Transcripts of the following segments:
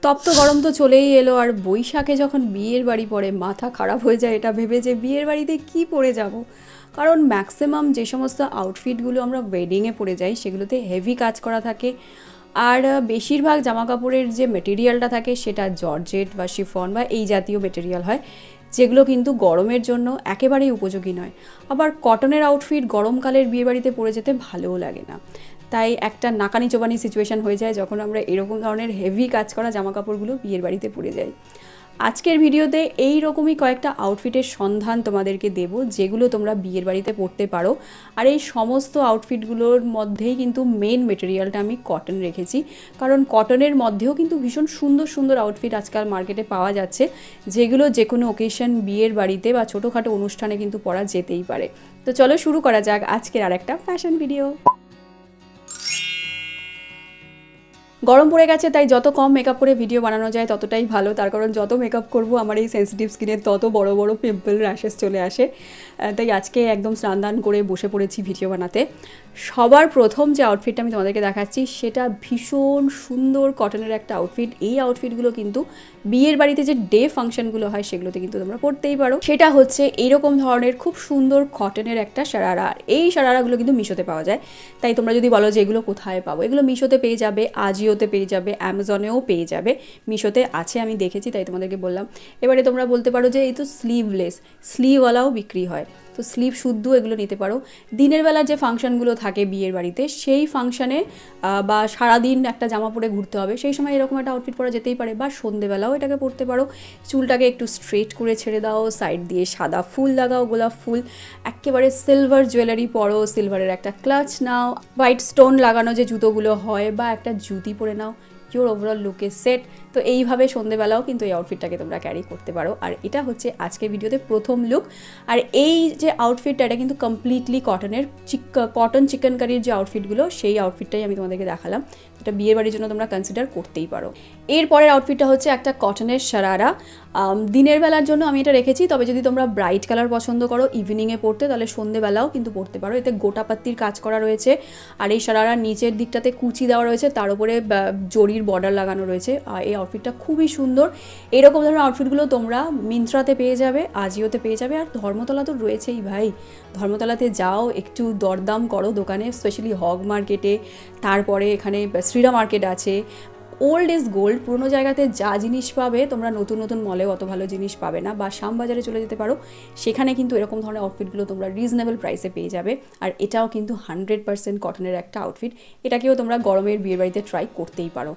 তপ্ত গরম তো চলেই এলো, আর বৈশাখে যখন বিয়ের বাড়ি পড়ে মাথা খারাপ হয়ে যায় এটা ভেবে যে বিয়ের বাড়িতে কি পরে যাব। কারণ ম্যাক্সিমাম যে সমস্ত আউটফিটগুলো আমরা ওয়েডিংয়ে পরে যাই সেগুলোতে হেভি কাজ করা থাকে, আর বেশিরভাগ জামা কাপড়ের যে মেটেরিয়ালটা থাকে সেটা জর্জেট বা শিফন বা এই জাতীয় মেটেরিয়াল হয়, যেগুলো কিন্তু গরমের জন্য একেবারেই উপযোগী নয়। আবার কটনের আউটফিট গরমকালের বিয়েবাড়িতে পরে যেতে ভালোও লাগে না। তাই একটা নাকানি চোবানি সিচুয়েশান হয়ে যায় যখন আমরা এরকম ধরনের হেভি কাজ করা জামা কাপড়গুলো বিয়ের বাড়িতে পরে যাই। আজকের ভিডিওতে এই রকমই কয়েকটা আউটফিটের সন্ধান তোমাদেরকে দেব, যেগুলো তোমরা বিয়ের বাড়িতে পরতে পারো। আর এই সমস্ত আউটফিটগুলোর মধ্যেই কিন্তু মেন মেটেরিয়ালটা আমি কটন রেখেছি, কারণ কটনের মধ্যেও কিন্তু ভীষণ সুন্দর সুন্দর আউটফিট আজকাল মার্কেটে পাওয়া যাচ্ছে, যেগুলো যে কোনো ওকেশন বিয়ের বাড়িতে বা ছোটোখাটো অনুষ্ঠানে কিন্তু পরা যেতেই পারে। তো চলো শুরু করা যাক আজকের আরেকটা ফ্যাশন ভিডিও। গরম পড়ে গেছে, তাই যত কম মেকআপ করে ভিডিও বানানো যায় ততটাই ভালো। তার কারণ যত মেকআপ করব আমার এই সেন্সিটিভ স্কিনে তত বড় বড় পিম্পল র্যাশেস চলে আসে। তাই আজকে একদম স্নান দান করে বসে পড়েছি ভিডিও বানাতে। সবার প্রথম যে আউটফিটটা আমি তোমাদেরকে দেখাচ্ছি সেটা ভীষণ সুন্দর কটনের একটা আউটফিট। এই আউটফিটগুলো কিন্তু বিয়ের বাড়িতে যে ডে ফাংশনগুলো হয় সেগুলোতে কিন্তু তোমরা পরতেই পারো। সেটা হচ্ছে এইরকম ধরনের খুব সুন্দর কটনের একটা সারারা। আর এই সারারাগুলো কিন্তু মিশোতে পাওয়া যায়। তাই তোমরা যদি বলো যে এগুলো কোথায় পাবো, এগুলো মিশোতে পেয়ে যাবে, আজিওতে পেয়ে যাবে, অ্যামাজনেও পেয়ে যাবে। মিশোতে আছে, আমি দেখেছি তাই তোমাদেরকে বললাম। এবারে তোমরা বলতে পারো যে এই তো স্লিভলেস, স্লিভওয়ালাও বিক্রি হয়, তো স্লিভ শুদ্ধ এগুলো নিতে পারো। দিনের বেলার যে ফাংশনগুলো থাকে বিয়ের বাড়িতে সেই ফাংশানে বা সারাদিন একটা জামা পরে ঘুরতে হবে, সেই সময় এরকম একটা আউটফিট পরা যেতেই পারে। বা সন্ধেবেলাও এটাকে পরতে পারো। চুলটাকে একটু স্ট্রেট করে ছেড়ে দাও, সাইড দিয়ে সাদা ফুল লাগাও, গোলাপ ফুল, একেবারে সিলভার জুয়েলারি পরো, সিলভারের একটা ক্লাচ নাও, হোয়াইট স্টোন লাগানো যে জুতোগুলো হয় বা একটা জুতি পরে নাও, ইউর ওভারঅল লুকে সেট। তো এইভাবে সন্ধেবেলাও কিন্তু এই আউটফিটটাকে তোমরা ক্যারি করতে পারো। আর এটা হচ্ছে আজকের ভিডিওতে প্রথম লুক। আর এই যে আউটফিটটা এটা কিন্তু কমপ্লিটলি কটনের, কটন চিকেন কারির যে আউটফিটগুলো সেই আউটফিটটাই আমি তোমাদেরকে দেখালাম। এটা বিয়ের বাড়ির জন্য তোমরা কনসিডার করতেই পারো। এরপরের আউটফিটটা হচ্ছে একটা কটনের সারারা। দিনের বেলার জন্য আমি এটা রেখেছি, তবে যদি তোমরা ব্রাইট কালার পছন্দ করো ইভিনিংয়ে পরতে, তাহলে সন্ধেবেলাও কিন্তু পরতে পারো। এতে গোটাপাত্তির কাজ করা রয়েছে, আর এই সারারার নিচের দিকটাতে কুচি দেওয়া রয়েছে, তার উপরে জরির বর্ডার লাগানো রয়েছে। আর এই আউটফিটটা খুবই সুন্দর। এরকম ধরনের আউটফিটগুলো তোমরা মিন্ত্রাতে পেয়ে যাবে, আজিওতে পেয়ে যাবে, আর ধর্মতলা তো রয়েছেই ভাই। ধর্মতলাতে যাও, একটু দরদাম করো দোকানে, স্পেশালি হগ মার্কেটে, তারপরে এখানে শ্রীরা মার্কেট আছে। ওল্ড ইজ গোল্ড, পুরোনো জায়গাতে যা জিনিস পাবে তোমরা নতুন নতুন মলে অত ভালো জিনিস পাবে না। বা শ্যামবাজারে চলে যেতে পারো, সেখানে কিন্তু এরকম ধরনের আউটফিটগুলো তোমরা রিজনেবল প্রাইসে পেয়ে যাবে। আর এটাও কিন্তু 100% কটনের একটা আউটফিট। এটাকেও তোমরা গরমের বিয়ের বাড়িতে ট্রাই করতেই পারো।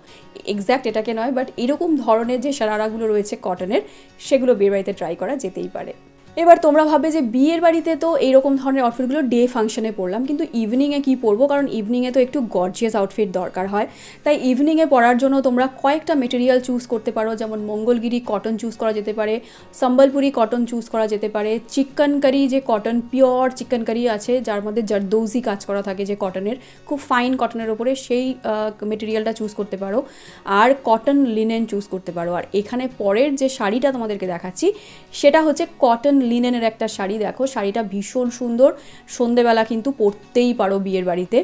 এক্স্যাক্ট এটাকে নয়, বাট এরকম ধরনের যে সারারাগুলো রয়েছে কটনের, সেগুলো বিয়ের বাড়িতে ট্রাই করা যেতেই পারে। এবার তোমরা ভাবে যে বিয়ের বাড়িতে তো এইরকম ধরনের আউটফিটগুলো ডে ফাংশনে পরলাম, কিন্তু ইভিনিংয়ে কী পরবো? কারণ ইভিনিংয়ে তো একটু গর্জিয়াস আউটফিট দরকার হয়। তাই ইভিনিংয়ে পরার জন্য তোমরা কয়েকটা মেটেরিয়াল চুজ করতে পারো। যেমন মঙ্গলগিরি কটন চুজ করা যেতে পারে, সম্বলপুরি কটন চুজ করা যেতে পারে, চিকেনকারি যে কটন, পিওর চিকেনকারি আছে যার মধ্যে জারদৌজি কাজ করা থাকে যে কটনের, খুব ফাইন কটনের ওপরে, সেই মেটেরিয়ালটা চুজ করতে পারো। আর কটন লিনেন চুজ করতে পারো। আর এখানে পরের যে শাড়িটা তোমাদেরকে দেখাচ্ছি সেটা হচ্ছে কটন লিনেনের একটা শাড়ি। দেখো শাড়িটা ভীষণ সুন্দর, সন্ধেবেলা কিন্তু পরতেই পারো বিয়ের বাড়িতে।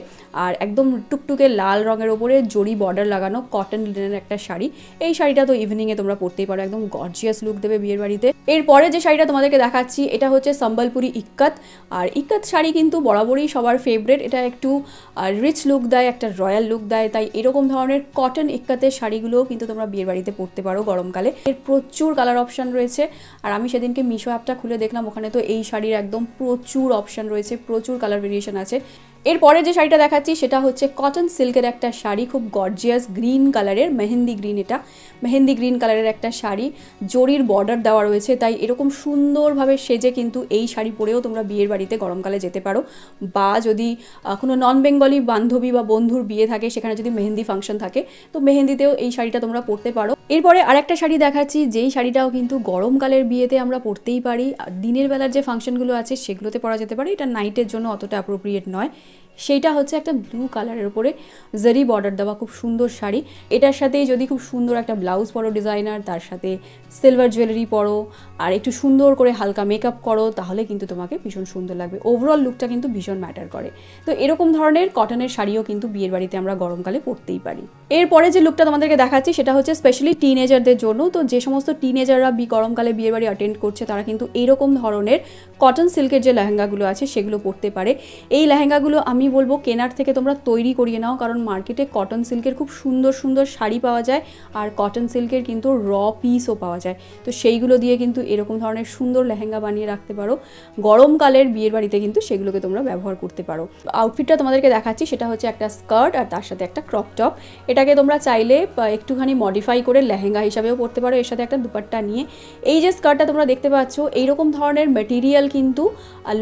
আর একদম টুকটুকে লাল রঙের ওপরে জরি বর্ডার লাগানো কটন লিনেনের একটা শাড়ি। এই শাড়িটা তো ইভিনিংয়ে তোমরা পরতেই পারো, একদম গর্জিয়াস লুক দেবে বিয়ের বাড়িতে। এরপরে যে শাড়িটা তোমাদেরকে দেখাচ্ছি এটা হচ্ছে সম্বলপুরি ইক্কত। আর ইক্কত শাড়ি কিন্তু বরাবরই সবার ফেভারিট। এটা একটু রিচ লুক দেয়, একটা রয়্যাল লুক দেয়। তাই এরকম ধরনের কটন ইক্কতের শাড়িগুলোও কিন্তু তোমরা বিয়ের বাড়িতে পরতে পারো গরমকালে। এর প্রচুর কালার অপশান রয়েছে। আর আমি সেদিনকে মিশো অ্যাপটা খুলে দেখলাম, ওখানে তো এই শাড়ির একদম প্রচুর অপশান রয়েছে, প্রচুর কালার ভেরিয়েশন আছে। এরপরে যে শাড়িটা দেখাচ্ছি সেটা হচ্ছে কটন সিল্কের একটা শাড়ি, খুব গর্জিয়াস গ্রিন কালারের, মেহেন্দি গ্রিন, এটা মেহেন্দি গ্রিন কালারের একটা শাড়ি, জরির বর্ডার দেওয়া রয়েছে। তাই এরকম সুন্দরভাবে সেজে কিন্তু এই শাড়ি পরেও তোমরা বিয়ের বাড়িতে গরমকালে যেতে পারো। বা যদি কোনো নন বেঙ্গলি বান্ধবী বা বন্ধুর বিয়ে থাকে, সেখানে যদি মেহেন্দি ফাংশন থাকে, তো মেহেন্দিতেও এই শাড়িটা তোমরা পরতে পারো। এরপরে আরেকটা শাড়ি দেখাচ্ছি, যেই শাড়িটাও কিন্তু গরমকালের বিয়েতে আমরা পরতেই পারি। দিনের বেলার যে ফাংশনগুলো আছে সেগুলোতে পরা যেতে পারে, এটা নাইটের জন্য অতটা অ্যাপ্রোপ্রিয়েট নয়। সেইটা হচ্ছে একটা ব্লু কালারের উপরে জারি বর্ডার দেওয়া খুব সুন্দর শাড়ি। এটার সাথেই যদি খুব সুন্দর একটা ব্লাউজ পরো ডিজাইনার, তার সাথে সিলভার জুয়েলারি পরো আর একটু সুন্দর করে হালকা মেকআপ করো, তাহলে কিন্তু তোমাকে ভীষণ সুন্দর লাগবে। ওভারঅল লুকটা কিন্তু ভীষণ ম্যাটার করে। তো এরকম ধরনের কটনের শাড়িও কিন্তু বিয়ের বাড়িতে আমরা গরমকালে পরতেই পারি। এরপরে যে লুকটা তোমাদেরকে দেখাচ্ছি সেটা হচ্ছে স্পেশালি টিনেজারদের জন্য। তো যে সমস্ত টিনেজাররা গরমকালে বিয়ের বাড়ি অ্যাটেন্ড করছে তারা কিন্তু এইরকম ধরনের কটন সিল্কের যে লেহেঙ্গাগুলো আছে সেগুলো পরতে পারে। এই লেহেঙ্গাগুলো আমি বলবো কেনার থেকে তোমরা তৈরি করিয়ে নাও, কারণ মার্কেটে কটন সিল্কের খুব সুন্দর সুন্দর শাড়ি পাওয়া যায় আর কটন সিল্কের কিন্তু র পিসও পাওয়া যায়। তো সেইগুলো দিয়ে কিন্তু এরকম ধরনের সুন্দর লেহেঙ্গা বানিয়ে রাখতে পারো। গরমকালের বিয়ের বাড়িতে কিন্তু সেগুলোকে তোমরা ব্যবহার করতে পারো। আউটফিটটা তোমাদেরকে দেখাচ্ছি সেটা হচ্ছে একটা স্কার্ট আর তার সাথে একটা ক্রপ টপ। এটাকে তোমরা চাইলে একটুখানি মডিফাই করে লেহেঙ্গা হিসাবেও পরতে পারো, এর সাথে একটা দুপাট্টা নিয়ে। এই যে স্কার্টটা তোমরা দেখতে পাচ্ছ এইরকম ধরনের মেটেরিয়াল কিন্তু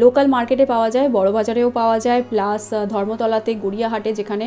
লোকাল মার্কেটে পাওয়া যায়, বড় বাজারেও পাওয়া যায়, প্লাস ধর্মতলাতে গড়িয়াহাটে যেখানে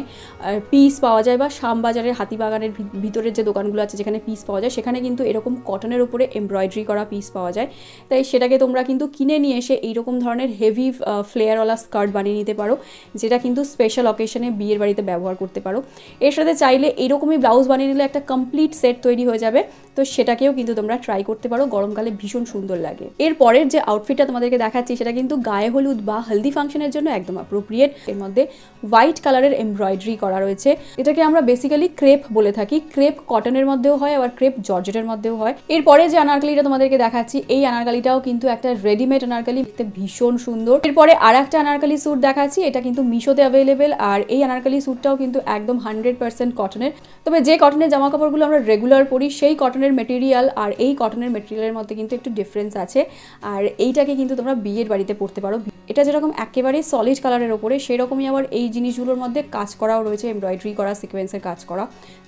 পিস পাওয়া যায় বা শ্যামবাজারের হাতিবাগানের ভিতরের যে দোকানগুলো আছে যেখানে পিস পাওয়া যায় সেখানে কিন্তু এরকম কটনের উপরে এমব্রয়ডারি করা পিস পাওয়া যায়। তাই সেটাকে তোমরা কিন্তু কিনে নিয়ে এসে এইরকম ধরনের হেভি ফ্লেয়ারওয়ালা স্কার্ট বানিয়ে নিতে পারো, যেটা কিন্তু স্পেশাল অকেশনে বিয়ের বাড়িতে ব্যবহার করতে পারো। এর সাথে চাইলে এইরকমই ব্লাউজ বানিয়ে নিলে একটা কমপ্লিট সেট তৈরি হয়ে যাবে। তো সেটাকেও কিন্তু তোমরা ট্রাই করতে পারো, গরমকালে ভীষণ সুন্দর লাগে। এর পরের যে আউটফিটটা তোমাদেরকে দেখাচ্ছি সেটা কিন্তু গায়ে হলুদ বা হলদি ফাংশনের জন্য একদম অ্যাপ্রোপ্রিয়েট। এর মধ্যে হোয়াইট কালারের এমব্রয়ডারি করা রয়েছে। এটাকে আমরা বেসিক্যালি ক্রেপ বলে থাকি। ক্রেপ কটনের মধ্যেও হয় আবার ক্রেপ জর্জেটের মধ্যেও হয়। এরপরে যে আনারকালিটা তোমাদেরকে দেখাচ্ছি এই আনারকালিটাও কিন্তু একটা রেডিমেড আনারকালি, দেখতে ভীষণ সুন্দর। এরপরে আর একটা আনারকালি স্যুট দেখাচ্ছি, এটা কিন্তু মিশোতে অ্যাভেলেবেল আর এই আনারকালি স্যুটটাও কিন্তু একদম 100% কটনের। তবে যে কটনের জামা কাপড়গুলো আমরা রেগুলার পরি সেই কটনের মেটেরিয়াল আর এই কটনের মেটেরিয়ালের মধ্যে কিন্তু একটু ডিফারেন্স আছে। আর এইটাকে কিন্তু তোমরা বিয়ের বাড়িতে পরতে পারো। এটা যেরকম একেবারে সলিড কালারের ওপরে সেরকমই আবার এই জিনিসগুলোর মধ্যে কাজ করাও রয়েছে, এমব্রয়ডারি করা, সিকোয়েন্সের কাজ করা।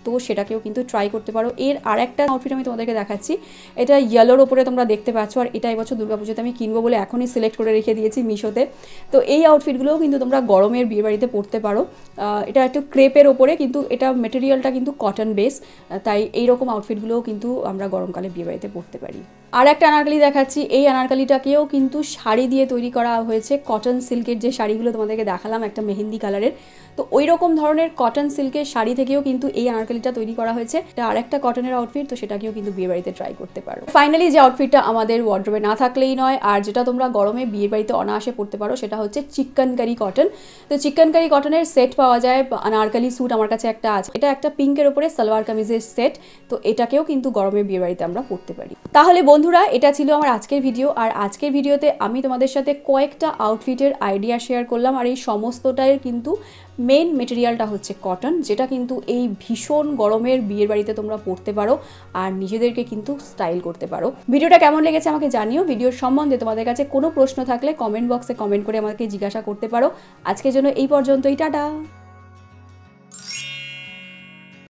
তো সেটাকেও কিন্তু ট্রাই করতে পারো। এর আর একটা আউটফিট আমি তোমাদেরকে দেখাচ্ছি, এটা ইয়েলোর ওপরে তোমরা দেখতে পাচ্ছ আর এটা এবছর দুর্গাপুজোতে আমি কিনবো বলে এখনই সিলেক্ট করে রেখে দিয়েছি মিশোতে। তো এই আউটফিটগুলোও কিন্তু তোমরা গরমের বিয়ে বাড়িতে পরতে পারো। এটা একটু ক্রেপের ওপরে, কিন্তু এটা মেটেরিয়ালটা কিন্তু কটন বেস, তাই এইরকম আউটফিটগুলোও কিন্তু আমরা গরমকালে বিয়ে বাড়িতে পরতে পারি। আর একটা আনারকালি দেখাচ্ছি, এই আনারকালিটাকেও কিন্তু শাড়ি দিয়ে তৈরি করা হয়েছে। কটন সিল্কের যে শাড়িগুলো তোমাদেরকে দেখালাম একটা মেহেন্দি কালারের, তো ওই রকম ধরনের কটন সিল্কের শাড়ি থেকেও কিন্তু এই আনারকালিটা তৈরি করা হয়েছে। এটা আর একটা কটনের আউটফিট, তো সেটাকেও কিন্তু বিয়ে বাড়িতে ট্রাই করতে পারো। ফাইনালি যে আউটফিটটা আমাদের ওয়ার্ড্রোবে না থাকলেই নয় আর যেটা তোমরা গরমে বিয়ের বাড়িতে অনায়াসে পরতে পারো সেটা হচ্ছে চিকেনকারি কটন। তো চিকেনকারি কটনের সেট পাওয়া যায়, আনারকালি স্যুট আমার কাছে একটা আছে, এটা একটা পিঙ্কের ওপরে সালোয়ার কামিজের সেট। তো এটাকেও কিন্তু গরমে বিয়ে বাড়িতে আমরা পরতে পারি। তাহলে বন্ধুরা এটা ছিল আমার আজকের ভিডিও। আর আজকের ভিডিওতে আমি তোমাদের সাথে কয়েকটা আউটফিটের আইডিয়া শেয়ার করলাম আর এই সমস্তটাই কিন্তু মেন মেটেরিয়ালটা হচ্ছে কটন, যেটা কিন্তু এই ভীষণ গরমের বিয়ের বাড়িতে তোমরা পরতে পারো আর নিজেদেরকে কিন্তু স্টাইল করতে পারো। ভিডিওটা কেমন লেগেছে আমাকে জানিও। ভিডিওর সম্বন্ধে তোমাদের কাছে কোনো প্রশ্ন থাকলে কমেন্ট বক্সে কমেন্ট করে আমাকে জিজ্ঞাসা করতে পারো। আজকের জন্য এই পর্যন্তই, টাটা।